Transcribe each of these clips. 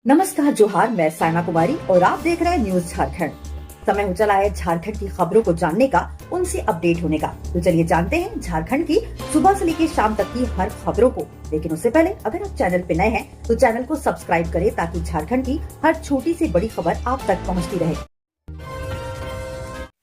नमस्कार जोहार, मैं साइमा कुमारी और आप देख रहे हैं न्यूज झारखंड। समय हो चला है झारखंड की खबरों को जानने का, उनसे अपडेट होने का। तो चलिए जानते हैं झारखंड की सुबह से लेकर शाम तक की हर खबरों को। लेकिन उससे पहले अगर आप चैनल पे नए हैं तो चैनल को सब्सक्राइब करें ताकि झारखंड की हर छोटी से बड़ी खबर आप तक पहुँचती रहे।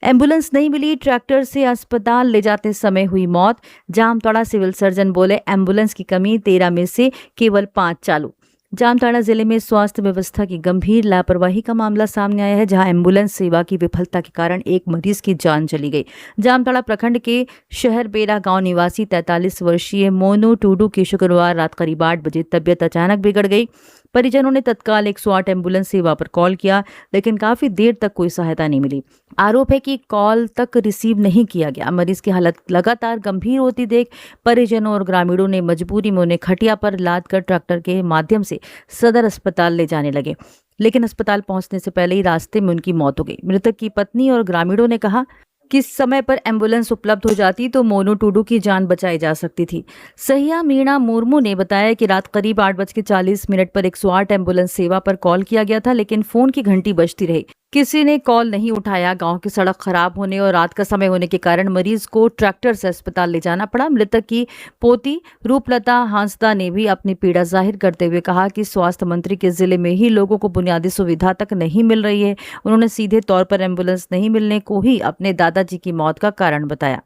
एम्बुलेंस नहीं मिली, ट्रैक्टर से अस्पताल ले जाते समय हुई मौत। जामताड़ा सिविल सर्जन बोले एम्बुलेंस की कमी, 13 में से केवल 5 चालू। जामताड़ा जिले में स्वास्थ्य व्यवस्था की गंभीर लापरवाही का मामला सामने आया है, जहां एम्बुलेंस सेवा की विफलता के कारण एक मरीज की जान चली गई। जामताड़ा प्रखंड के शहर बेरा गांव निवासी 43 वर्षीय मोनू टूडू की शुक्रवार रात करीब 8 बजे तबियत अचानक बिगड़ गई। परिजनों ने तत्काल 108 एम्बुलेंस सेवा पर कॉल किया, लेकिन काफी देर तक कोई सहायता नहीं मिली। आरोप है कि कॉल तक रिसीव नहीं किया गया। मरीज की हालत लगातार गंभीर होती देख परिजनों और ग्रामीणों ने मजबूरी में उन्हें खटिया पर लादकर ट्रैक्टर के माध्यम से सदर अस्पताल ले जाने लगे, लेकिन अस्पताल पहुंचने से पहले ही रास्ते में उनकी मौत हो गई। मृतक की पत्नी और ग्रामीणों ने कहा कि समय पर एम्बुलेंस उपलब्ध हो जाती तो मोनू टूडू की जान बचाई जा सकती थी। सहिया मीणा मुर्मू ने बताया कि रात करीब 8:40 पर 108 एम्बुलेंस सेवा पर कॉल किया गया था, लेकिन फोन की घंटी बजती रही। किसी ने कॉल नहीं उठाया। गांव की सड़क खराब होने और रात का समय होने के कारण मरीज को ट्रैक्टर से अस्पताल ले जाना पड़ा। मृतक की पोती रूपलता हांसदा ने भी अपनी पीड़ा जाहिर करते हुए कहा कि स्वास्थ्य मंत्री के जिले में ही लोगों को बुनियादी सुविधा तक नहीं मिल रही है। उन्होंने सीधे तौर पर एम्बुलेंस नहीं मिलने को ही अपने दादाजी की मौत का कारण बताया।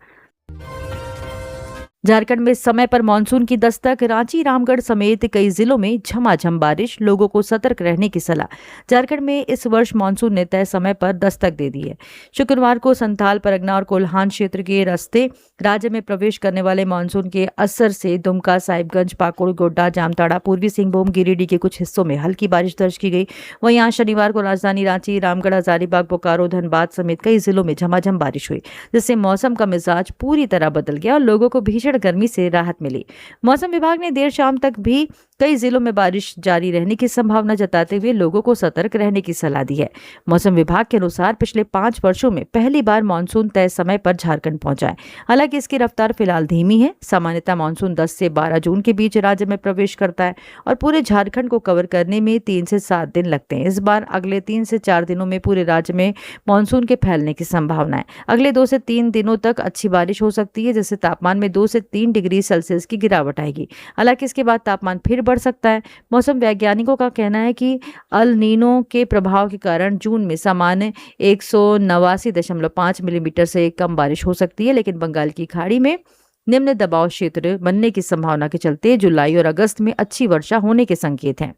झारखंड में समय पर मानसून की दस्तक। रांची, रामगढ़ समेत कई जिलों में झमाझम बारिश, लोगों को सतर्क रहने की सलाह। झारखंड में इस वर्ष मानसून ने तय समय पर दस्तक दे दी है। शुक्रवार को संथाल, परगना और कोल्हान क्षेत्र के रास्ते राज्य में प्रवेश करने वाले मानसून के असर से दुमका, साहिबगंज, पाकुड़, गोड्डा, जामताड़ा, पूर्वी सिंहभूम, गिरिडीह के कुछ हिस्सों में हल्की बारिश दर्ज की गई। वहीं आज शनिवार को राजधानी रांची, रामगढ़, हजारीबाग, बोकारो, धनबाद समेत कई जिलों में झमाझम बारिश हुई, जिससे मौसम का मिजाज पूरी तरह बदल गया और लोगों को भीषण गर्मी से राहत मिली। मौसम विभाग ने देर शाम तक भी कई जिलों में बारिश जारी रहने की संभावना जताते हुए लोगों को सतर्क रहने की सलाह दी है। मौसम विभाग के अनुसार पिछले 5 वर्षों में पहली बार मानसून तय समय पर झारखंड पहुंचा है। हालांकि इसकी रफ्तार फिलहाल धीमी है। सामान्यतः मानसून 10 से 12 जून के बीच राज्य में प्रवेश करता है और पूरे झारखंड को कवर करने में 3 से 7 दिन लगते हैं। इस बार अगले 3 से 4 दिनों में पूरे राज्य में मानसून के फैलने की संभावना है। अगले 2 से 3 दिनों तक अच्छी बारिश हो सकती है, जिससे तापमान में 2 से 3 डिग्री सेल्सियस की गिरावट आएगी। हालांकि इसके बाद तापमान फिर बढ़ सकता है। मौसम वैज्ञानिकों का कहना है कि अल नीनो के प्रभाव के कारण जून में सामान्य 189.5 मिलीमीटर से कम बारिश हो सकती है, लेकिन बंगाल की खाड़ी में निम्न दबाव क्षेत्र बनने की संभावना के चलते जुलाई और अगस्त में अच्छी वर्षा होने के संकेत हैं।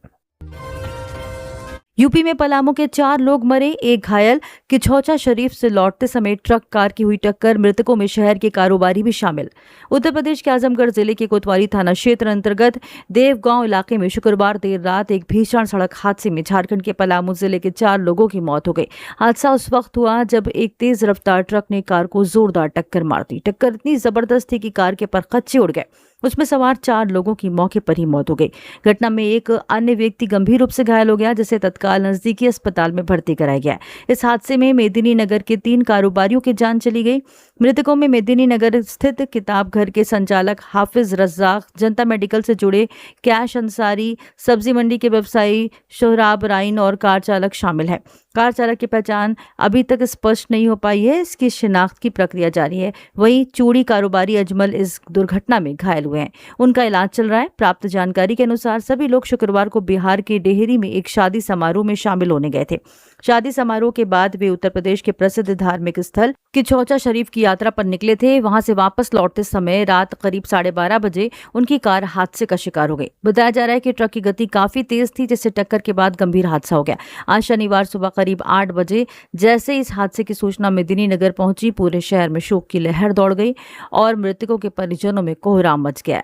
यूपी में पलामू के 4 लोग मरे, 1 घायल। किछौचा शरीफ से लौटते समय ट्रक कार की हुई टक्कर, मृतकों में शहर के कारोबारी भी शामिल। उत्तर प्रदेश के आजमगढ़ जिले के कोतवाली थाना क्षेत्र अंतर्गत देवगांव इलाके में शुक्रवार देर रात एक भीषण सड़क हादसे में झारखंड के पलामू जिले के 4 लोगों की मौत हो गई। हादसा उस वक्त हुआ जब एक तेज रफ्तार ट्रक ने कार को जोरदार टक्कर मार दी। टक्कर इतनी जबरदस्त थी कि कार के परखच्चे उड़ गए। उसमें सवार 4 लोगों की मौके पर ही मौत हो गई। घटना में एक अन्य व्यक्ति गंभीर रूप से घायल हो गया, जिसे तत्काल नजदीकी अस्पताल में भर्ती कराया गया। इस हादसे में मेदिनी नगर के 3 कारोबारियों की जान चली गई। मृतकों में मेदिनी नगर स्थित किताब घर के संचालक हाफिज रज्जाक, जनता मेडिकल से जुड़े कैश अंसारी, सब्जी मंडी के व्यवसायी सोहराब राइन और कार चालक शामिल है। कार चालक की पहचान अभी तक स्पष्ट नहीं हो पाई है। इसकी शिनाख्त की प्रक्रिया जारी है। वहीं चूड़ी कारोबारी अजमल इस दुर्घटना में घायल हुए हैं, उनका इलाज चल रहा है। प्राप्त जानकारी के अनुसार सभी लोग शुक्रवार को बिहार के डेहरी में एक शादी समारोह में शामिल होने गए थे। शादी समारोह के बाद वे उत्तर प्रदेश के प्रसिद्ध धार्मिक स्थल किछौचा शरीफ की यात्रा पर निकले थे। वहां से वापस लौटते समय रात करीब 12:30 बजे उनकी कार हादसे का शिकार हो गई। बताया जा रहा है कि ट्रक की गति काफी तेज थी, जिससे टक्कर के बाद गंभीर हादसा हो गया। आज शनिवार सुबह करीब 8 बजे जैसे इस हादसे की सूचना मेदिनी नगर पहुंची, पूरे शहर में शोक की लहर दौड़ गई और मृतकों के परिजनों में कोहराम मच गया।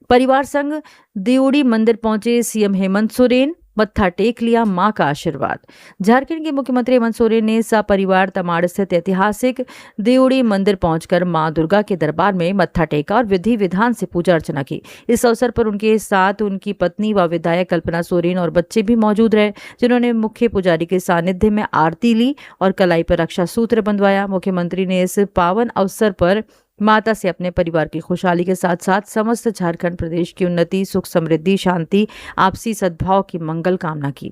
परिवार संग दियोड़ी मंदिर पहुंचे सीएम हेमंत सोरेन, मत्था टेक लिया मां का आशीर्वाद। झारखंड के मुख्यमंत्री हेमंत सोरेन ने सपरिवार तमाड़ स्थित ऐतिहासिक दियोड़ी मंदिर पहुंचकर मां दुर्गा के दरबार में मत्था टेका और विधि विधान से पूजा अर्चना की। इस अवसर पर उनके साथ उनकी पत्नी व विधायक कल्पना सोरेन और बच्चे भी मौजूद रहे, जिन्होंने मुख्य पुजारी के सानिध्य में आरती ली और कलाई पर रक्षा सूत्र बंधवाया। मुख्यमंत्री ने इस पावन अवसर पर माता से अपने परिवार की खुशहाली के साथ साथ समस्त झारखंड प्रदेश की उन्नति, सुख, समृद्धि, शांति, आपसी सद्भाव की मंगल कामना की।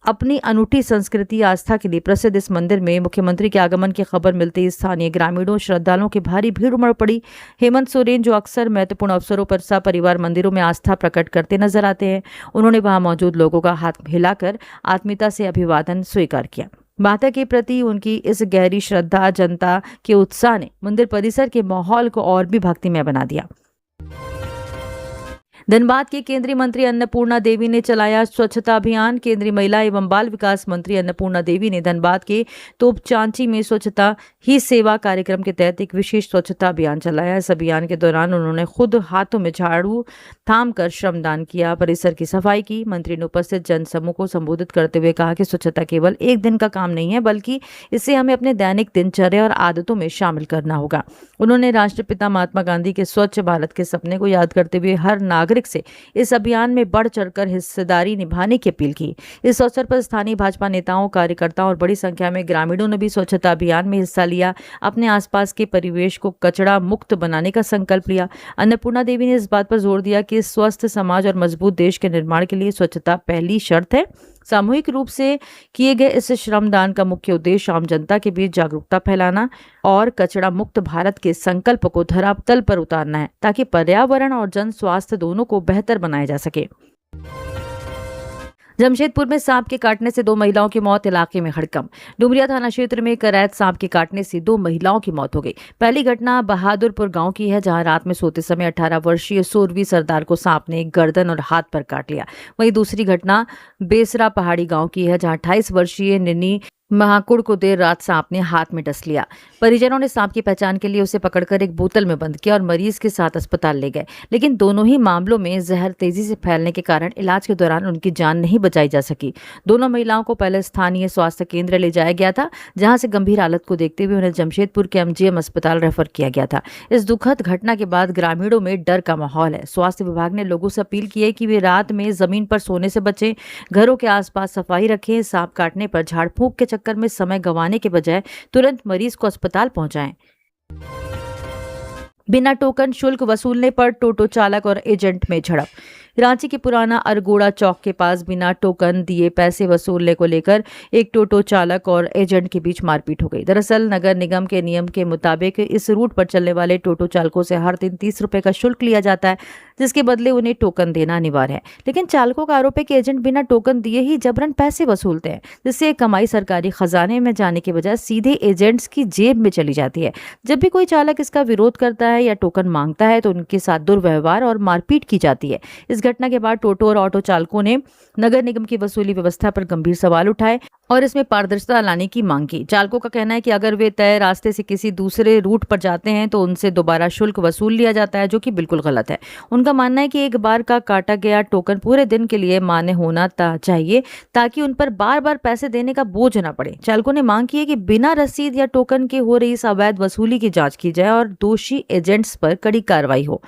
अपनी अनूठी संस्कृति आस्था के लिए प्रसिद्ध इस मंदिर में मुख्यमंत्री के आगमन की खबर मिलते ही स्थानीय ग्रामीणों श्रद्धालुओं की भारी भीड़ उमड़ पड़ी। हेमंत सोरेन, जो अक्सर महत्वपूर्ण अवसरों पर सपरिवार मंदिरों में आस्था प्रकट करते नजर आते हैं, उन्होंने वहां मौजूद लोगों का हाथ हिलाकर आत्मीयता से अभिवादन स्वीकार किया। माता के प्रति उनकी इस गहरी श्रद्धा, जनता के उत्साह ने मंदिर परिसर के माहौल को और भी भक्तिमय बना दिया। धनबाद के केंद्रीय मंत्री अन्नपूर्णा देवी ने चलाया स्वच्छता अभियान। केंद्रीय महिला एवं बाल विकास मंत्री अन्नपूर्णा देवी ने धनबाद के तोपचांची में स्वच्छता ही सेवा कार्यक्रम के तहत एक विशेष स्वच्छता अभियान चलाया। इस अभियान के दौरान उन्होंने खुद हाथों में झाड़ू थामकर श्रमदान किया, परिसर की सफाई की। मंत्री ने उपस्थित जनसमूह को संबोधित करते हुए कहा कि स्वच्छता केवल एक दिन का काम नहीं है, बल्कि इसे हमें अपने दैनिक दिनचर्या और आदतों में शामिल करना होगा। उन्होंने राष्ट्रपिता महात्मा गांधी के स्वच्छ भारत के सपने को याद करते हुए हर नागरिक से इस अभियान में बढ़ चढ़कर हिस्सेदारी निभाने की अपील की। इस अवसर पर स्थानीय भाजपा नेताओं, कार्यकर्ताओं और बड़ी संख्या में ग्रामीणों ने भी स्वच्छता अभियान में हिस्सा लिया, अपने आसपास के परिवेश को कचरा मुक्त बनाने का संकल्प लिया। अन्नपूर्णा देवी ने इस बात पर जोर दिया कि स्वस्थ समाज और मजबूत देश के निर्माण के लिए स्वच्छता पहली शर्त है। सामूहिक रूप से किए गए इस श्रमदान का मुख्य उद्देश्य आम जनता के बीच जागरूकता फैलाना और कचरा मुक्त भारत के संकल्प को धरातल पर उतारना है, ताकि पर्यावरण और जन स्वास्थ्य दोनों को बेहतर बनाया जा सके। जमशेदपुर में सांप के काटने से 2 महिलाओं की मौत, इलाके में हड़कंप। डुमरिया थाना क्षेत्र में करैत सांप के काटने से 2 महिलाओं की मौत हो गई। पहली घटना बहादुरपुर गांव की है, जहां रात में सोते समय 18 वर्षीय सोरवी सरदार को सांप ने गर्दन और हाथ पर काट लिया। वहीं दूसरी घटना बेसरा पहाड़ी गांव की है, जहां 28 वर्षीय निनी महाकुड़ को देर रात सांप ने हाथ में डस लिया। परिजनों ने सांप की पहचान के लिए उसे पकड़कर एक बोतल में बंद किया और मरीज के साथ अस्पताल ले गए, लेकिन दोनों ही मामलों में जहर तेजी से फैलने के कारण इलाज के दौरान उनकी जान नहीं बचाई जा सकी। दोनों महिलाओं को पहले स्थानीय स्वास्थ्य केंद्र ले जाया गया था, जहां से गंभीर हालत को देखते हुए उन्हें जमशेदपुर के MGM अस्पताल रेफर किया गया था। इस दुखद घटना के बाद ग्रामीणों में डर का माहौल है। स्वास्थ्य विभाग ने लोगों से अपील की है कि वे रात में जमीन पर सोने से बचें, घरों के आसपास सफाई रखें, सांप काटने पर झाड़ फूंक के चक्कर में समय गंवाने के बजाय तुरंत मरीज को अस्पताल पहुंचाएं। बिना टोकन शुल्क वसूलने पर टोटो चालक और एजेंट में झड़प। रांची के पुराना अरगोड़ा चौक के पास बिना टोकन दिए पैसे वसूलने को लेकर एक टोटो चालक और एजेंट के बीच मारपीट हो गई। दरअसल नगर निगम के नियम के मुताबिक इस रूट पर चलने वाले टोटो चालकों से हर दिन 30 रुपए का शुल्क लिया जाता है, जिसके बदले उन्हें टोकन देना अनिवार्य है। लेकिन चालकों का आरोप है कि एजेंट बिना टोकन दिए ही जबरन पैसे वसूलते हैं, जिससे कमाई सरकारी खजाने में जाने के बजाय सीधे एजेंट्स की जेब में चली जाती है। जब भी कोई चालक इसका विरोध करता है या टोकन मांगता है, तो उनके साथ दुर्व्यवहार और मारपीट की जाती है। इस घटना के बाद टोटो और ऑटो चालकों ने नगर निगम की वसूली व्यवस्था पर गंभीर सवाल उठाए और इसमें पारदर्शिता लाने की मांग की। चालकों का कहना है कि अगर वे तय रास्ते से किसी दूसरे रूट पर जाते हैं तो उनसे दोबारा शुल्क वसूल लिया जाता है, जो कि बिल्कुल गलत है। उनका मानना है कि एक बार का काटा गया टोकन पूरे दिन के लिए मान्य होना चाहिए, ताकि उन पर बार बार पैसे देने का बोझ न पड़े। चालकों ने मांग की है कि बिना रसीद या टोकन के हो रही इस अवैध वसूली की जांच की जाए और दोषी एजेंट्स पर कड़ी कार्रवाई हो।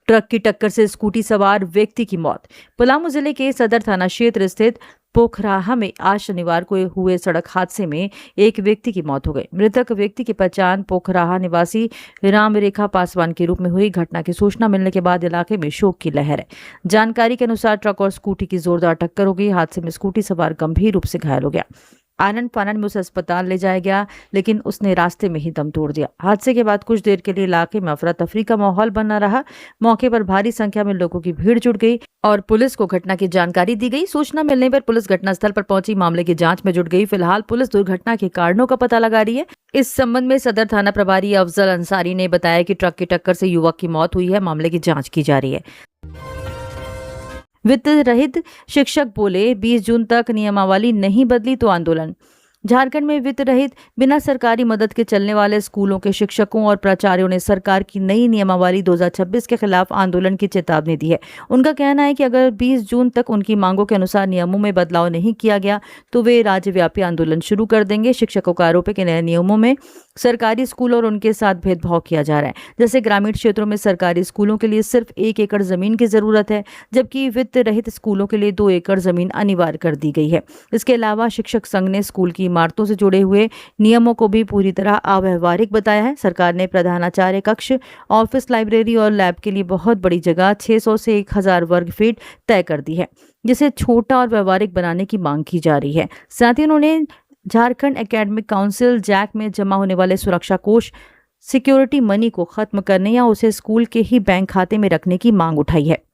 ट्रक की टक्कर से स्कूटी सवार व्यक्ति की मौत। पलामू जिले के सदर थाना क्षेत्र स्थित पोखराहा में आज शनिवार को हुए सड़क हादसे में एक व्यक्ति की मौत हो गई। मृतक व्यक्ति की पहचान पोखराहा निवासी राम रेखा पासवान के रूप में हुई। घटना की सूचना मिलने के बाद इलाके में शोक की लहर है। जानकारी के अनुसार ट्रक और स्कूटी की जोरदार टक्कर हो गई। हादसे में स्कूटी सवार गंभीर रूप से घायल हो गया। आनंद फानंद में उसे अस्पताल ले जाया गया, लेकिन उसने रास्ते में ही दम तोड़ दिया। हादसे के बाद कुछ देर के लिए इलाके में अफरा तफरी का माहौल बना रहा। मौके पर भारी संख्या में लोगों की भीड़ जुट गई और पुलिस को घटना की जानकारी दी गई। सूचना मिलने पर पुलिस घटनास्थल पर पहुंची, मामले की जांच में जुट गई। फिलहाल पुलिस दुर्घटना के कारणों का पता लगा रही है। इस संबंध में सदर थाना प्रभारी अफजल अंसारी ने बताया कि ट्रक की टक्कर से युवक की मौत हुई है। मामले की जाँच की जा रही है। वित्त रहित शिक्षक बोले, 20 जून तक नियमावली नहीं बदली तो आंदोलन। झारखंड में वित्त रहित बिना सरकारी मदद के चलने वाले स्कूलों के शिक्षकों और प्राचार्यों ने सरकार की नई नियमावली 2026 के खिलाफ आंदोलन की चेतावनी दी है। उनका कहना है कि अगर 20 जून तक उनकी मांगों के अनुसार नियमों में बदलाव नहीं किया गया तो वे राज्यव्यापी आंदोलन शुरू कर देंगे। शिक्षकों का आरोप है कि नए नियमों में सरकारी स्कूल और उनके साथ भेदभाव किया जा रहा है। जैसे ग्रामीण क्षेत्रों में सरकारी स्कूलों के लिए सिर्फ 1 एकड़ जमीन की जरूरत है, जबकि वित्त रहित स्कूलों के लिए 2 एकड़ जमीन अनिवार्य कर दी गई है। इसके अलावा शिक्षक संघ ने स्कूल की इमारतों से जुड़े हुए नियमों को भी पूरी तरह अव्यावहारिक बताया है। सरकार ने प्रधानाचार्य कक्ष, ऑफिस, लाइब्रेरी और लैब के लिए बहुत बड़ी जगह 600 से 1000 वर्ग फीट तय कर दी है, जिसे छोटा और व्यवहारिक बनाने की मांग की जा रही है। साथ ही उन्होंने झारखंड एकेडमिक काउंसिल जैक में जमा होने वाले सुरक्षा कोष, सिक्योरिटी मनी को खत्म करने या उसे स्कूल के ही बैंक खाते में रखने की मांग उठाई है।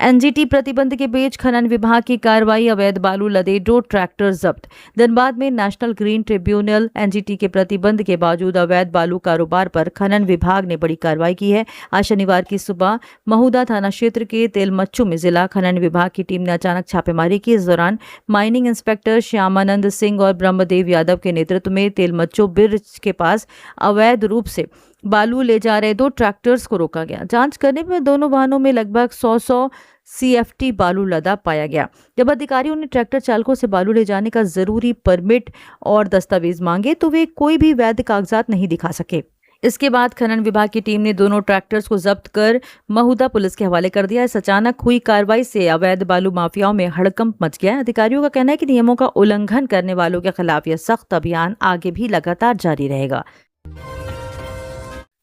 एनजीटी प्रतिबंध के बीच खनन विभाग की कार्रवाई, अवैध बालू लदे 2 ट्रैक्टर जब्त। धनबाद में नेशनल ग्रीन ट्रिब्यूनल एनजीटी के प्रतिबंध के बावजूद अवैध बालू कारोबार पर खनन विभाग ने बड़ी कार्रवाई की है। आज शनिवार की सुबह महुदा थाना क्षेत्र के तेलमच्चू में जिला खनन विभाग की टीम ने अचानक छापेमारी की। इस दौरान माइनिंग इंस्पेक्टर श्यामानंद सिंह और ब्रह्मदेव यादव के नेतृत्व में तेलमच्चू ब्रिज के पास अवैध रूप से बालू ले जा रहे 2 ट्रैक्टर्स को रोका गया। जांच करने में दोनों वाहनों में लगभग 100 CFT बालू लदा पाया गया। जब अधिकारियों ने ट्रैक्टर चालकों से बालू ले जाने का जरूरी परमिट और दस्तावेज मांगे तो वे कोई भी वैध कागजात नहीं दिखा सके। इसके बाद खनन विभाग की टीम ने दोनों ट्रैक्टर्स को जब्त कर महुदा पुलिस के हवाले कर दिया। इस अचानक हुई कार्रवाई से अवैध बालू माफियाओं में हड़कंप मच गया। अधिकारियों का कहना है कि नियमों का उल्लंघन करने वालों के खिलाफ यह सख्त अभियान आगे भी लगातार जारी रहेगा।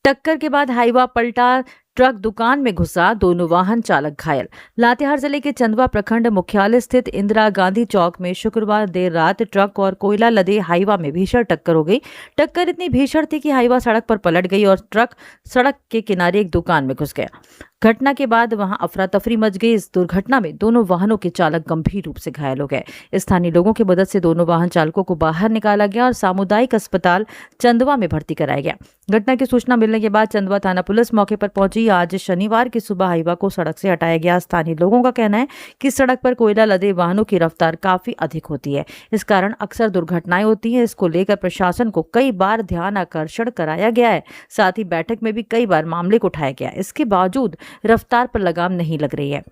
टक्कर के बाद हाईवा पलटा, ट्रक दुकान में घुसा, दोनों वाहन चालक घायल। लातेहार जिले के चंदवा प्रखंड मुख्यालय स्थित इंदिरा गांधी चौक में शुक्रवार देर रात ट्रक और कोयला लदे हाईवा में भीषण टक्कर हो गई। टक्कर इतनी भीषण थी कि हाईवा सड़क पर पलट गई और ट्रक सड़क के किनारे एक दुकान में घुस गया। घटना के बाद वहां अफरा तफरी मच गई। इस दुर्घटना में दोनों वाहनों के चालक गंभीर रूप से घायल हो गए। स्थानीय लोगों की मदद से दोनों वाहन चालकों को बाहर निकाला गया और सामुदायिक अस्पताल चंदवा में भर्ती कराया गया। घटना की सूचना मिलने के बाद चंदवा थाना पुलिस मौके पर पहुंची। आज शनिवार की सुबह हाईवा को सड़क से हटाया गया। स्थानीय लोगों का कहना है कि सड़क पर कोयला लदे वाहनों की रफ्तार काफी अधिक होती है, इस कारण अक्सर दुर्घटनाएं होती हैं। इसको लेकर प्रशासन को कई बार ध्यान आकर्षण कराया गया है। साथ ही बैठक में भी कई बार मामले को उठाया गया। इसके बावजूद रफ्तार पर लगाम नहीं लग रही है।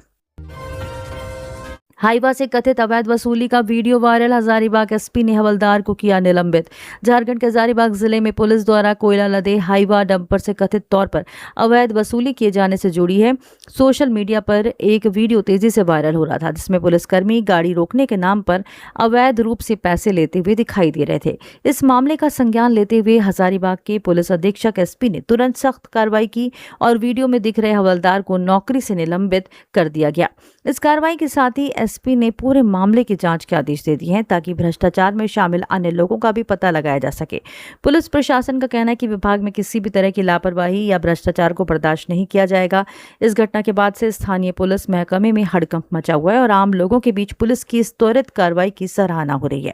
हाईवा से कथित अवैध वसूली का वीडियो वायरल, हजारीबाग एसपी ने हवलदार को किया निलंबित। झारखंड के हजारीबाग जिले में पुलिस द्वारा कोयला लदे हाईवा डंपर से कथित तौर पर अवैध वसूली किए जाने से जुड़ी है सोशल मीडिया पर एक वीडियो तेजी से वायरल हो रहा था, जिसमें पुलिसकर्मी गाड़ी रोकने के नाम पर अवैध रूप से पैसे लेते हुए दिखाई दे रहे थे। इस मामले का संज्ञान लेते हुए हजारीबाग के पुलिस अधीक्षक एसपी ने तुरंत सख्त कार्रवाई की और वीडियो में दिख रहे हवलदार को नौकरी से निलंबित कर दिया गया। इस कार्रवाई के साथ ही एसपी ने पूरे मामले की जांच के आदेश दे दिए हैं ताकि भ्रष्टाचार में शामिल अन्य लोगों का भी पता लगाया जा सके। पुलिस प्रशासन का कहना है कि विभाग में किसी भी तरह की लापरवाही या भ्रष्टाचार को बर्दाश्त नहीं किया जाएगा। इस घटना के बाद से स्थानीय पुलिस महकमे में हड़कंप मचा हुआ है और आम लोगों के बीच पुलिस की इस त्वरित कार्रवाई की सराहना हो रही है।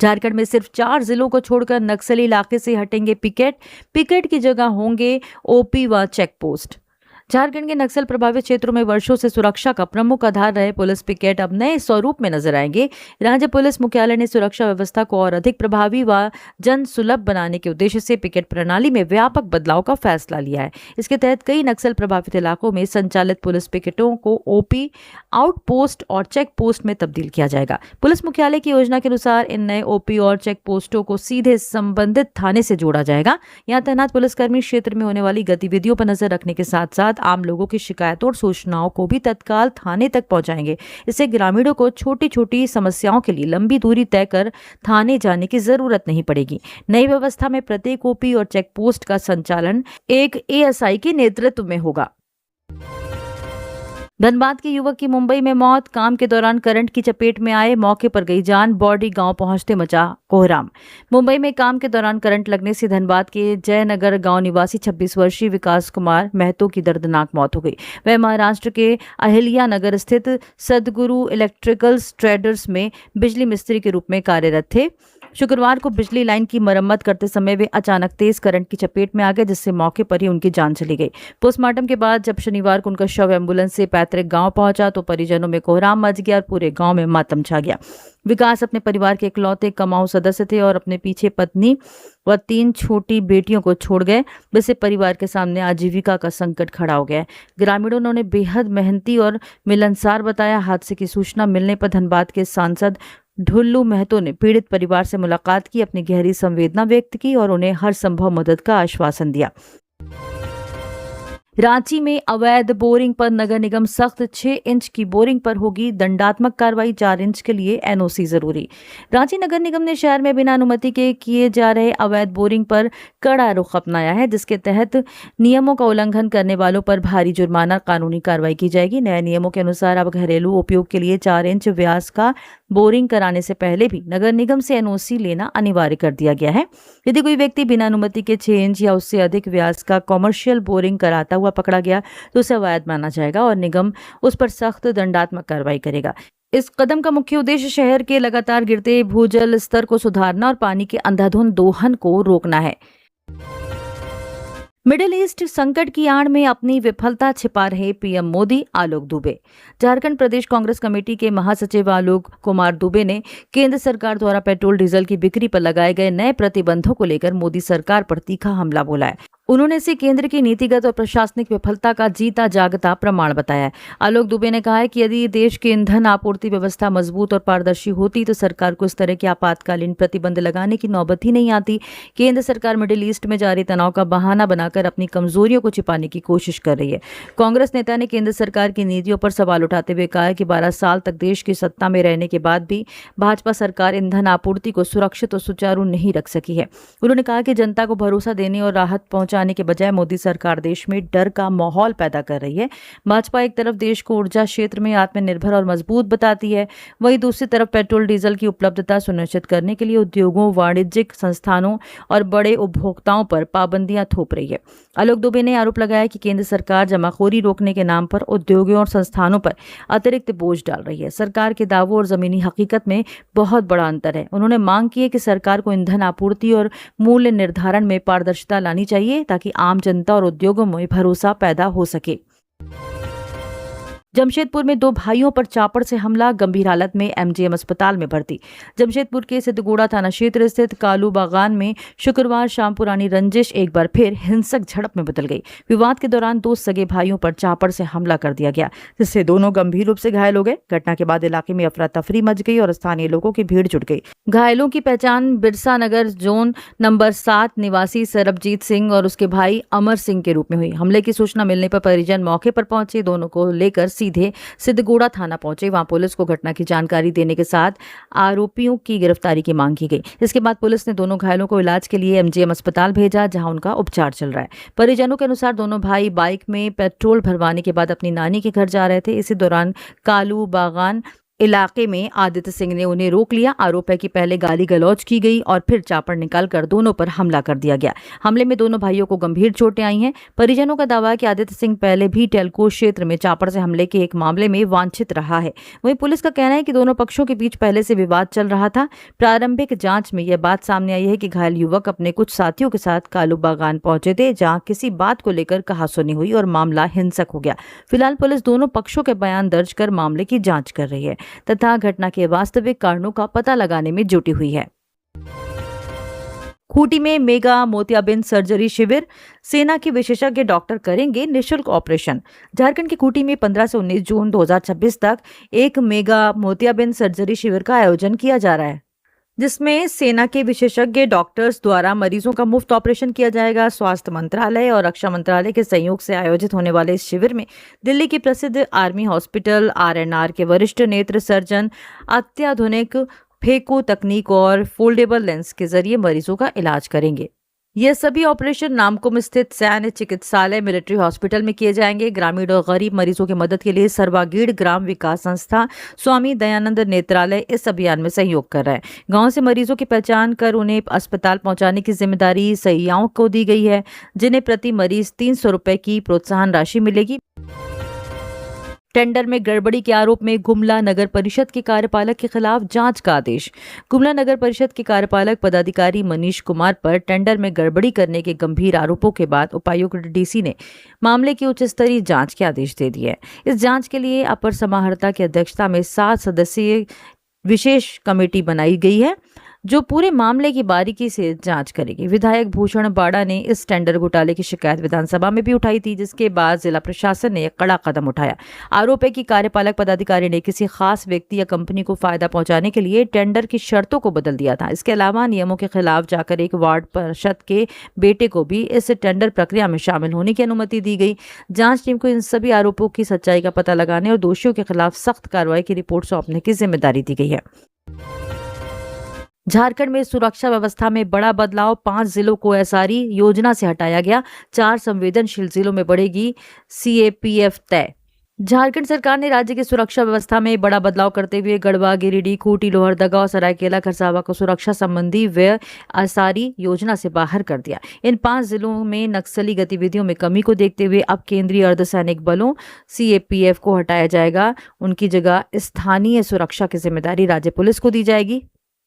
झारखंड में सिर्फ 4 जिलों को छोड़कर नक्सली इलाके से हटेंगे पिकेट की जगह होंगे ओपी व चेक पोस्ट। झारखंड के नक्सल प्रभावित क्षेत्रों में वर्षों से सुरक्षा का प्रमुख आधार रहे पुलिस पिकेट अब नए स्वरूप में नजर आएंगे। राज्य पुलिस मुख्यालय ने सुरक्षा व्यवस्था को और अधिक प्रभावी व जन सुलभ बनाने के उद्देश्य से पिकेट प्रणाली में व्यापक बदलाव का फैसला लिया है। इसके तहत कई नक्सल प्रभावित इलाकों में संचालित पुलिस पिकेटों को ओपी, आउटपोस्ट और चेक पोस्ट में तब्दील किया जाएगा। पुलिस मुख्यालय की योजना के अनुसार इन नए ओपी और चेक पोस्टों को सीधे संबंधित थाने से जोड़ा जाएगा। यहाँ तैनात पुलिसकर्मी क्षेत्र में होने वाली गतिविधियों पर नजर रखने के साथ साथ आम लोगों की शिकायतों और सूचनाओं को भी तत्काल थाने तक पहुंचाएंगे। इससे ग्रामीणों को छोटी छोटी समस्याओं के लिए लंबी दूरी तय कर थाने जाने की जरूरत नहीं पड़ेगी। नई व्यवस्था में प्रत्येक ओपी और चेक पोस्ट का संचालन एक एएसआई के नेतृत्व में होगा। धनबाद के युवक की मुंबई में मौत, काम के दौरान करंट की चपेट में आए, मौके पर गई जान, बॉडी गांव पहुंचते मचा कोहराम। मुंबई में काम के दौरान करंट लगने से धनबाद के जयनगर गांव निवासी 26 वर्षीय विकास कुमार महतो की दर्दनाक मौत हो गई। वह महाराष्ट्र के अहिल्या नगर स्थित सदगुरु इलेक्ट्रिकल्स ट्रेडर्स में बिजली मिस्त्री के रूप में कार्यरत थे। शुक्रवार को बिजली लाइन की मरम्मत करते समय वे अचानक तेज करंट की चपेट में आ गए, जिससे मौके पर ही उनकी जान चली गई। पोस्टमार्टम के बाद जब शनिवार को उनका शव एम्बुलेंस से पैतृक गांव पहुंचा तो परिजनों में कोहराम मच गया और पूरे गांव में मातम छा गया। विकास अपने परिवार के इकलौते कमाऊ सदस्य थे और अपने पीछे पत्नी व 3 छोटी बेटियों को छोड़ गए, जिससे परिवार के सामने आजीविका का संकट खड़ा हो गया। ग्रामीणों ने उन्हें बेहद मेहनती और मिलनसार बताया। हादसे की सूचना मिलने पर धनबाद के सांसद ढुल्लू महतो ने पीड़ित परिवार से मुलाकात की, अपनी गहरी संवेदना व्यक्त की और उन्हें हर संभव मदद का आश्वासन दिया। रांची में अवैध बोरिंग पर नगर निगम सख्त, 6 इंच की बोरिंग पर होगी दंडात्मक कार्रवाई, 4 इंच के लिए एनओसी जरूरी। रांची नगर निगम ने शहर में बिना अनुमति के किए जा रहे अवैध बोरिंग पर कड़ा रुख अपनाया है, जिसके तहत नियमों का उल्लंघन करने वालों पर भारी जुर्माना कानूनी कार्रवाई की जाएगी। नए नियमों के अनुसार अब घरेलू उपयोग के लिए 4 इंच व्यास का बोरिंग कराने से पहले भी नगर निगम से एनओसी लेना अनिवार्य कर दिया गया है। यदि कोई व्यक्ति बिना अनुमति के 6 इंच या उससे अधिक व्यास का कॉमर्शियल बोरिंग कराता हुआ पकड़ा गया तो उसे अवैध माना जाएगा और निगम उस पर सख्त दंडात्मक कार्रवाई करेगा। इस कदम का मुख्य उद्देश्य शहर के लगातार गिरते भूजल स्तर को सुधारना और पानी के अंधाधुंध दोहन को रोकना है। मिडिल ईस्ट संकट की आड़ में अपनी विफलता छिपा रहे पीएम मोदी, आलोक दुबे। झारखंड प्रदेश कांग्रेस कमेटी के महासचिव आलोक कुमार दुबे ने केंद्र सरकार द्वारा पेट्रोल डीजल की बिक्री पर लगाए गए नए प्रतिबंधों को लेकर मोदी सरकार पर तीखा हमला बोला है। उन्होंने इसे केंद्र की नीतिगत और प्रशासनिक विफलता का जीता जागता प्रमाण बताया है। आलोक दुबे ने कहा है कि यदि देश की ईंधन आपूर्ति व्यवस्था मजबूत और पारदर्शी होती तो सरकार को इस तरह के आपातकालीन प्रतिबंध लगाने की नौबत ही नहीं आती। केंद्र सरकार मिडिल ईस्ट में जारी तनाव का बहाना बनाकर अपनी कमजोरियों को छिपाने की कोशिश कर रही है। कांग्रेस नेता ने केंद्र सरकार की नीतियों पर सवाल उठाते हुए कहा कि 12 साल तक देश की सत्ता में रहने के बाद भी भाजपा सरकार ईंधन आपूर्ति को सुरक्षित और सुचारू नहीं रख सकी है। उन्होंने कहा कि जनता को भरोसा देने और राहत पहुंचाने के बजाय मोदी सरकार देश में डर का माहौल पैदा कर रही है। भाजपा एक तरफ देश को ऊर्जा क्षेत्र में आत्मनिर्भर और मजबूत बताती है, वहीं दूसरी तरफ पेट्रोल डीजल की उपलब्धता सुनिश्चित करने के लिए उद्योगों, वाणिज्यिक संस्थानों और बड़े उपभोक्ताओं पर पाबंदियां थोप रही है। आलोक दुबे ने आरोप लगाया कि केंद्र सरकार जमाखोरी रोकने के नाम पर उद्योगों और संस्थानों पर अतिरिक्त बोझ डाल रही है। सरकार के दावों और जमीनी हकीकत में बहुत बड़ा अंतर है। उन्होंने मांग की है कि सरकार को ईंधन आपूर्ति और मूल्य निर्धारण में पारदर्शिता लानी चाहिए ताकि आम जनता और उद्योगों में भरोसा पैदा हो सके। जमशेदपुर में 2 भाइयों पर चापड़ से हमला, गंभीर हालत में एमजीएम अस्पताल में भर्ती। जमशेदपुर के सिद्धगोड़ा थाना क्षेत्र स्थित कालू बागान में शुक्रवार शाम पुरानी रंजिश एक बार फिर हिंसक झड़प में बदल गई। विवाद के दौरान 2 सगे भाइयों पर चापड़ से हमला कर दिया गया, जिससे दोनों गंभीर रूप से घायल हो गए। घटना के बाद इलाके में अफरा तफरी मच गई और स्थानीय लोगों की भीड़ जुट गई। घायलों की पहचान बिरसा नगर जोन नंबर 7 निवासी सरबजीत सिंह और उसके भाई अमर सिंह के रूप में हुई। हमले की सूचना मिलने पर परिजन मौके पर पहुंचे, दोनों को लेकर सीधे सिद्धगोड़ा थाना पहुंचे। वहां पुलिस को घटना की जानकारी देने के साथ आरोपियों की गिरफ्तारी की मांग की गई। इसके बाद पुलिस ने दोनों घायलों को इलाज के लिए एमजीएम अस्पताल भेजा, जहां उनका उपचार चल रहा है। परिजनों के अनुसार दोनों भाई बाइक में पेट्रोल भरवाने के बाद अपनी नानी के घर जा रहे थे। इसी दौरान कालू बागान इलाके में आदित्य सिंह ने उन्हें रोक लिया। आरोप है कि पहले गाली गलौज की गई और फिर चापड़ निकालकर दोनों पर हमला कर दिया गया। हमले में दोनों भाइयों को गंभीर चोटें आई हैं। परिजनों का दावा है कि आदित्य सिंह पहले भी टेलको क्षेत्र में चापड़ से हमले के एक मामले में वांछित रहा है। वहीं पुलिस का कहना है कि दोनों पक्षों के बीच पहले से विवाद चल रहा था। प्रारंभिक जांच में यह बात सामने आई है कि घायल युवक अपने कुछ साथियों के साथ कालू बागान पहुंचे थे, जहां किसी बात को लेकर कहासुनी हुई और मामला हिंसक हो गया। फिलहाल पुलिस दोनों पक्षों के बयान दर्ज कर मामले की जांच कर रही है तथा घटना के वास्तविक कारणों का पता लगाने में जुटी हुई है। खूंटी में मेगा मोतियाबिंद सर्जरी शिविर, सेना के विशेषज्ञ डॉक्टर करेंगे निःशुल्क ऑपरेशन। झारखंड के खूंटी में 15 से 19 जून 2026 तक एक मेगा मोतियाबिंद सर्जरी शिविर का आयोजन किया जा रहा है, जिसमें सेना के विशेषज्ञ डॉक्टर्स द्वारा मरीजों का मुफ्त ऑपरेशन किया जाएगा। स्वास्थ्य मंत्रालय और रक्षा मंत्रालय के सहयोग से आयोजित होने वाले इस शिविर में दिल्ली के प्रसिद्ध आर्मी हॉस्पिटल आरएनआर के वरिष्ठ नेत्र सर्जन अत्याधुनिक फेको तकनीक और फोल्डेबल लेंस के जरिए मरीजों का इलाज करेंगे। ये सभी ऑपरेशन नामकुम स्थित सैन्य चिकित्सालय मिलिट्री हॉस्पिटल में किए जाएंगे। ग्रामीण और गरीब मरीजों की मदद के लिए सर्वागीण ग्राम विकास संस्था स्वामी दयानंद नेत्रालय इस अभियान में सहयोग कर रहा है। गांव से मरीजों की पहचान कर उन्हें अस्पताल पहुंचाने की जिम्मेदारी सहियाओं को दी गई है, जिन्हें प्रति मरीज 300 रुपए की प्रोत्साहन राशि मिलेगी। टेंडर में गड़बड़ी के आरोप में गुमला नगर परिषद के कार्यपालक के खिलाफ जांच का आदेश। गुमला नगर परिषद के कार्यपालक पदाधिकारी मनीष कुमार पर टेंडर में गड़बड़ी करने के गंभीर आरोपों के बाद उपायुक्त डीसी ने मामले की उच्च स्तरीय जांच के आदेश दे दिए। इस जांच के लिए अपर समाहर्ता की अध्यक्षता में 7 सदस्यीय विशेष कमेटी बनाई गई है। जो पूरे मामले की बारीकी से जांच करेगी। विधायक भूषण बाड़ा ने इस टेंडर घोटाले की शिकायत विधानसभा में भी उठाई थी, जिसके बाद जिला प्रशासन ने एक कड़ा कदम उठाया। आरोप है कि कार्यपालक पदाधिकारी ने किसी खास व्यक्ति या कंपनी को फायदा पहुंचाने के लिए टेंडर की शर्तों को बदल दिया था। इसके अलावा नियमों के खिलाफ जाकर एक वार्ड पार्षद के बेटे को भी इस टेंडर प्रक्रिया में शामिल होने की अनुमति दी गई। जांच टीम को इन सभी आरोपों की सच्चाई का पता लगाने और दोषियों के खिलाफ सख्त कार्रवाई की रिपोर्ट सौंपने की जिम्मेदारी दी गई है। झारखंड में सुरक्षा व्यवस्था में बड़ा बदलाव, 5 जिलों को एसआरई योजना से हटाया गया, 4 संवेदनशील जिलों में बढ़ेगी सीएपीएफ तय। झारखंड सरकार ने राज्य की सुरक्षा व्यवस्था में बड़ा बदलाव करते हुए गढ़वा, गिरिडीह, खूंटी, लोहरदगा और सरायकेला खरसावा को सुरक्षा संबंधी व्यय एसआरई योजना से बाहर कर दिया। इन 5 जिलों में नक्सली गतिविधियों में कमी को देखते हुए अब केंद्रीय अर्धसैनिक बलों सीएपीएफ को हटाया जाएगा। उनकी जगह स्थानीय सुरक्षा की जिम्मेदारी राज्य पुलिस को दी जाएगी।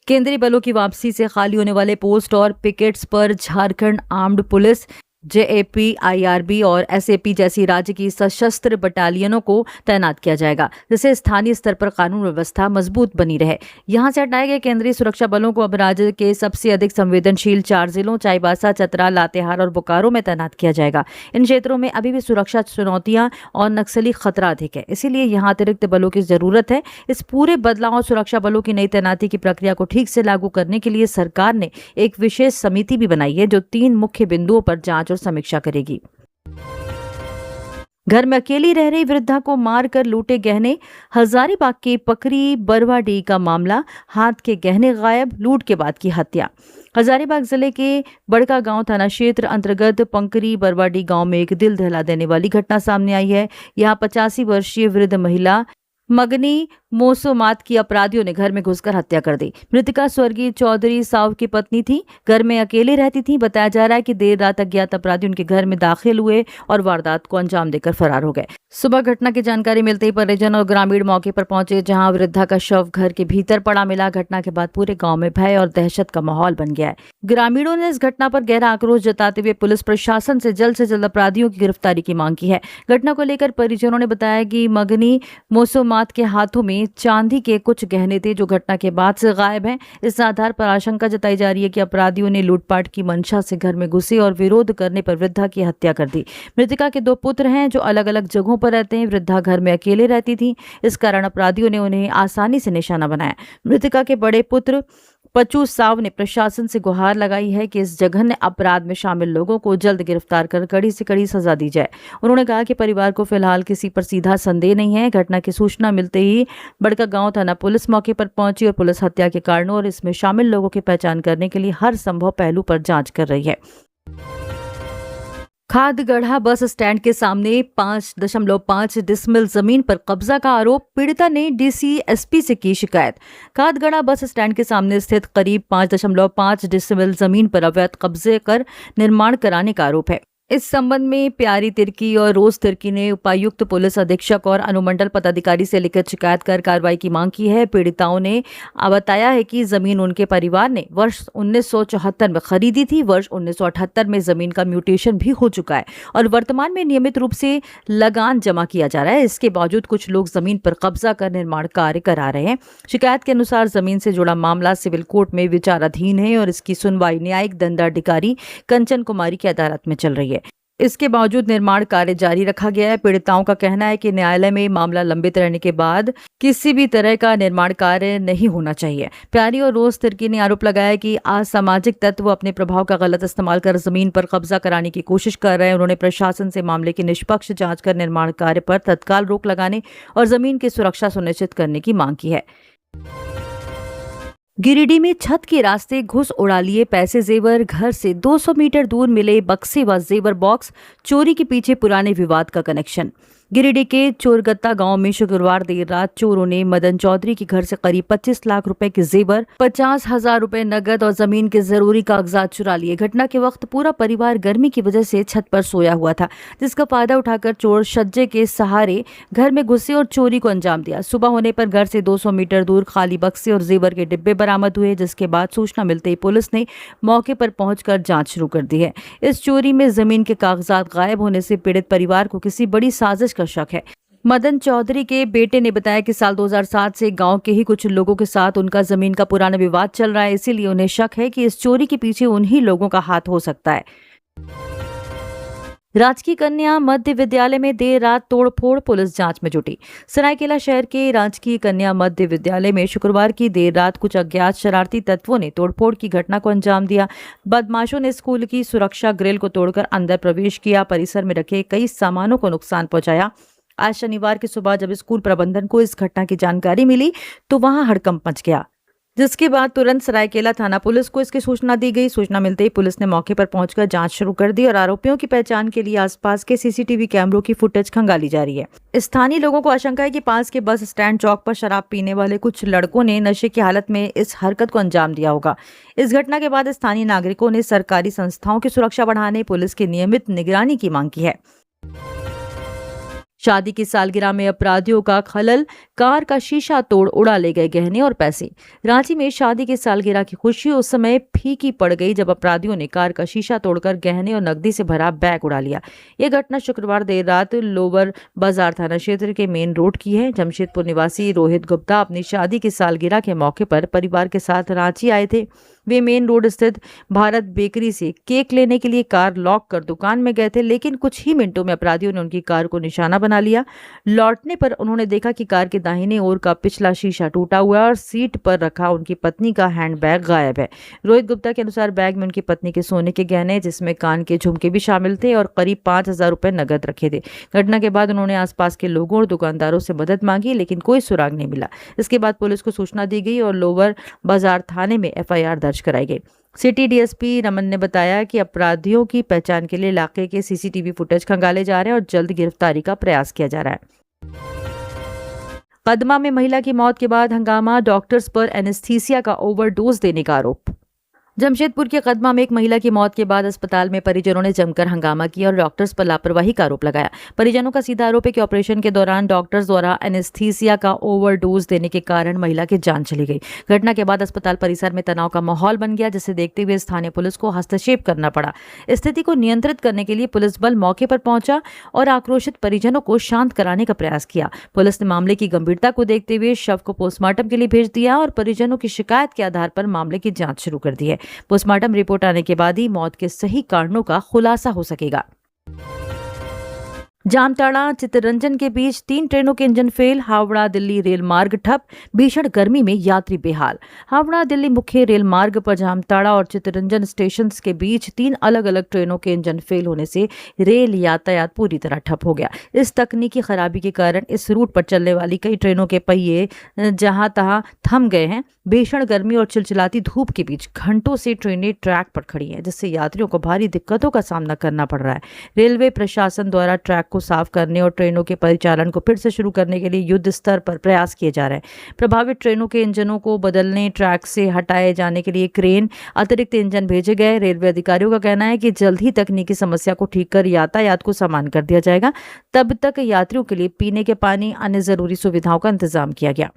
केंद्रीय बलों की वापसी से खाली होने वाले पोस्ट और पिकेट्स पर Jharkhand armed police, JAP, IRB और एसएपी जैसी राज्य की सशस्त्र बटालियनों को तैनात किया जाएगा, जिससे स्थानीय स्तर पर कानून व्यवस्था मजबूत बनी रहे। यहां से हटाए गए केंद्रीय सुरक्षा बलों को अब राज्य के सबसे अधिक संवेदनशील 4 जिलों चाईबासा, चतरा, लातेहार और बोकारो में तैनात किया जाएगा। इन क्षेत्रों में अभी भी सुरक्षा चुनौतियां और नक्सली खतरा अधिक है, इसीलिए यहां अतिरिक्त बलों की जरूरत है। इस पूरे बदलाव और सुरक्षा बलों की नई तैनाती की प्रक्रिया को ठीक से लागू करने के लिए सरकार ने एक विशेष समिति भी बनाई है, जो 3 मुख्य बिंदुओं पर जांच समीक्षा करेगी। घर में अकेली रह रही वृद्धा को मारकर लूटे गहने, हजारीबाग के पकरी बरवाडीह का मामला, हाथ के गहने गायब, लूट के बाद की हत्या। हजारीबाग जिले के बड़का गांव थाना क्षेत्र अंतर्गत पंकरी बरवाडीह गांव में एक दिल दहला देने वाली घटना सामने आई है। यहां 85 वर्षीय वृद्ध महिला मगनी मोसोमात की अपराधियों ने घर में घुसकर हत्या कर दी। मृतका स्वर्गीय चौधरी साव की पत्नी थी, घर में अकेले रहती थी। बताया जा रहा है कि देर रात अज्ञात अपराधी उनके घर में दाखिल हुए और वारदात को अंजाम देकर फरार हो गए। सुबह घटना की जानकारी मिलते ही परिजन और ग्रामीण मौके पर पहुंचे, जहां वृद्धा का शव घर के भीतर पड़ा मिला। घटना के बाद पूरे गांव में भय और दहशत का माहौल बन गया है। ग्रामीणों ने इस घटना पर गहरा आक्रोश जताते हुए पुलिस प्रशासन से जल्द अपराधियों की गिरफ्तारी की मांग की है। घटना को लेकर परिजनों ने बताया कि मगनी मोसोमात के हाथों में चांदी के कुछ गहने थे, जो घटना के बाद से गायब हैं। इस आधार पर आशंका जताई जा रही है कि अपराधियों ने लूटपाट की मंशा से घर में घुसे और विरोध करने पर वृद्धा की हत्या कर दी। मृतका के 2 पुत्र हैं, जो अलग अलग जगहों पर रहते हैं। वृद्धा घर में अकेले रहती थी, इस कारण अपराधियों ने उन्हें आसानी से निशाना बनाया। मृतका के बड़े पुत्र पचू साव ने प्रशासन से गुहार लगाई है कि इस जघन्य अपराध में शामिल लोगों को जल्द गिरफ्तार कर कड़ी से कड़ी सजा दी जाए। उन्होंने कहा कि परिवार को फिलहाल किसी पर सीधा संदेह नहीं है। घटना की सूचना मिलते ही बड़का गांव थाना पुलिस मौके पर पहुंची और पुलिस हत्या के कारणों और इसमें शामिल लोगों की पहचान करने के लिए हर संभव पहलू पर जांच कर रही है। खादगढ़ा बस स्टैंड के सामने 5.5 डिसमिल जमीन पर कब्जा का आरोप, पीड़िता ने डीसी एसपी से की शिकायत। खादगढ़ा बस स्टैंड के सामने स्थित करीब 5.5 डिसमिल जमीन पर अवैध कब्जे कर निर्माण कराने का आरोप है। इस संबंध में प्यारी तिर्की और रोज तिर्की ने उपायुक्त, पुलिस अधीक्षक और अनुमंडल पदाधिकारी से लिखित शिकायत कर कार्रवाई की मांग की है। पीड़िताओं ने बताया है कि जमीन उनके परिवार ने वर्ष 1974 में खरीदी थी। वर्ष 1978 में जमीन का म्यूटेशन भी हो चुका है और वर्तमान में नियमित रूप से लगान जमा किया जा रहा है। इसके बावजूद कुछ लोग जमीन पर कब्जा कर निर्माण कार्य करा रहे हैं। शिकायत के अनुसार जमीन से जुड़ा मामला सिविल कोर्ट में विचाराधीन है और इसकी सुनवाई न्यायिक दंडाधिकारी कंचन कुमारी की अदालत में चल रही है। इसके बावजूद निर्माण कार्य जारी रखा गया है। पीड़िताओं का कहना है कि न्यायालय में मामला लंबित रहने के बाद किसी भी तरह का निर्माण कार्य नहीं होना चाहिए। प्यारी और रोज तिर्की ने आरोप लगाया कि असामाजिक तत्व अपने प्रभाव का गलत इस्तेमाल कर जमीन पर कब्जा कराने की कोशिश कर रहे हैं। उन्होंने प्रशासन से मामले की निष्पक्ष जांच कर निर्माण कार्य पर तत्काल रोक लगाने और जमीन की सुरक्षा सुनिश्चित करने की मांग की है। गिरिडीह में छत के रास्ते घुस उड़ा लिए पैसे, जेवर, घर से 200 मीटर दूर मिले बक्से व जेवर बॉक्स, चोरी के पीछे पुराने विवाद का कनेक्शन। गिरिडीह के चोरगत्ता गांव में शुक्रवार देर रात चोरों ने मदन चौधरी के घर से करीब 25 लाख रुपए के जेवर, 50,000 रुपए नगद और जमीन के जरूरी कागजात चुरा लिए। घटना के वक्त पूरा परिवार गर्मी की वजह से छत पर सोया हुआ था, जिसका फायदा उठाकर चोर छज्जे के सहारे घर में घुसे और चोरी को अंजाम दिया। सुबह होने पर घर से 200 मीटर दूर खाली बक्से और जेवर के डिब्बे बरामद हुए, जिसके बाद सूचना मिलते ही पुलिस ने मौके पर पहुंचकर जांच शुरू कर दी है। इस चोरी में जमीन के कागजात गायब होने से पीड़ित परिवार को किसी बड़ी साजिश का शक है। मदन चौधरी के बेटे ने बताया कि साल 2007 से गांव के ही कुछ लोगों के साथ उनका जमीन का पुराना विवाद चल रहा है, इसीलिए उन्हें शक है कि इस चोरी के पीछे उन्हीं लोगों का हाथ हो सकता है। राजकीय कन्या मध्य विद्यालय में देर रात तोड़फोड़, पुलिस जांच में जुटी। सरायकेला शहर के राजकीय कन्या मध्य विद्यालय में शुक्रवार की देर रात कुछ अज्ञात शरारती तत्वों ने तोड़फोड़ की घटना को अंजाम दिया। बदमाशों ने स्कूल की सुरक्षा ग्रिल को तोड़कर अंदर प्रवेश किया, परिसर में रखे कई सामानों को नुकसान पहुंचाया। आज शनिवार की सुबह जब स्कूल प्रबंधन को इस घटना की जानकारी मिली तो वहां हड़कंप मच गया, जिसके बाद तुरंत सरायकेला थाना पुलिस को इसकी सूचना दी गई। सूचना मिलते ही पुलिस ने मौके पर पहुंचकर जांच शुरू कर दी और आरोपियों की पहचान के लिए आसपास के सीसीटीवी कैमरों की फुटेज खंगाली जा रही है। स्थानीय लोगों को आशंका है कि पास के बस स्टैंड चौक पर शराब पीने वाले कुछ लड़कों ने नशे की हालत में इस हरकत को अंजाम दिया होगा। इस घटना के बाद स्थानीय नागरिकों ने सरकारी संस्थाओं की सुरक्षा बढ़ाने, पुलिस की नियमित निगरानी की मांग की है। शादी की सालगिरह में अपराधियों का खलल, कार का शीशा तोड़ उड़ा ले गए गहने और पैसे। रांची में शादी की सालगिरह की खुशी उस समय फीकी पड़ गई जब अपराधियों ने कार का शीशा तोड़कर गहने और नकदी से भरा बैग उड़ा लिया। यह घटना शुक्रवार देर रात लोअर बाजार थाना क्षेत्र के मेन रोड की है। जमशेदपुर निवासी रोहित गुप्ता अपनी शादी की सालगिरह के मौके पर परिवार के साथ रांची आए थे। वे मेन रोड स्थित भारत बेकरी से केक लेने के लिए कार लॉक कर दुकान में गए थे, लेकिन कुछ ही मिनटों में अपराधियों ने उनकी कार को निशाना बना लिया। लौटने पर उन्होंने देखा कि कार के दाहिने ओर का पिछला शीशा टूटा हुआ है और सीट पर रखा उनकी पत्नी का हैंडबैग गायब है। रोहित गुप्ता के अनुसार बैग में उनकी पत्नी के सोने के गहने, जिसमें कान के झुमके भी शामिल थे, और करीब 5,000 रुपए नकद रखे थे। घटना के बाद उन्होंने आसपास के लोगों और दुकानदारों से मदद मांगी, लेकिन कोई सुराग नहीं मिला। इसके बाद पुलिस को सूचना दी गई और लोअर बाजार थाने में FIR दर्ज कराई गई। सिटी DSP रमन ने बताया कि अपराधियों की पहचान के लिए इलाके के CCTV फुटेज खंगाले जा रहे हैं और जल्द गिरफ्तारी का प्रयास किया जा रहा है। कदमा में महिला की मौत के बाद हंगामा, डॉक्टर्स पर एनेस्थीसिया का ओवरडोज देने का आरोप। जमशेदपुर के कदमा में एक महिला की मौत के बाद अस्पताल में परिजनों ने जमकर हंगामा किया और डॉक्टर्स पर लापरवाही का आरोप लगाया। परिजनों का सीधा आरोप है कि ऑपरेशन के दौरान डॉक्टर्स द्वारा एनेस्थीसिया का ओवरडोज देने के कारण महिला की जान चली गई। घटना के बाद अस्पताल परिसर में तनाव का माहौल बन गया, जिसे देखते हुए स्थानीय पुलिस को हस्तक्षेप करना पड़ा। स्थिति को नियंत्रित करने के लिए पुलिस बल मौके पर पहुंचा और आक्रोशित परिजनों को शांत कराने का प्रयास किया। पुलिस ने मामले की गंभीरता को देखते हुए शव को पोस्टमार्टम के लिए भेज दिया और परिजनों की शिकायत के आधार पर मामले की जांच शुरू कर दी है। पोस्टमार्टम रिपोर्ट आने के बाद ही मौत के सही कारणों का खुलासा हो सकेगा। जामताड़ा चित्तरंजन के बीच 3 ट्रेनों के engine fail, Howrah Delhi rail मार्ग ठप, भीषण गर्मी में यात्री बेहाल। हावड़ा दिल्ली मुख्य रेल मार्ग पर जामताड़ा और चित्तरंजन स्टेशन के बीच 3 अलग अलग ट्रेनों के इंजन फेल होने से रेल यातायात पूरी तरह ठप हो गया। इस तकनीकी खराबी के कारण इस रूट पर चलने वाली कई ट्रेनों के पहिए जहां तहां थम गए हैं। भीषण गर्मी और चिलचिलाती धूप के बीच घंटों से ट्रेनें ट्रैक पर खड़ी हैं, जिससे यात्रियों को भारी दिक्कतों का सामना करना पड़ रहा है। रेलवे प्रशासन द्वारा ट्रैक को साफ करने और ट्रेनों के परिचालन को फिर से शुरू करने के लिए युद्ध स्तर पर प्रयास किए जा रहे हैं। प्रभावित ट्रेनों के इंजनों को बदलने, ट्रैक से हटाए जाने के लिए क्रेन, अतिरिक्त इंजन भेजे गए। रेलवे अधिकारियों का कहना है कि जल्द ही तकनीकी समस्या को ठीक कर यातायात को सामान्य कर दिया जाएगा। तब तक यात्रियों के लिए पीने के पानी, अन्य जरूरी सुविधाओं का इंतजाम किया गया।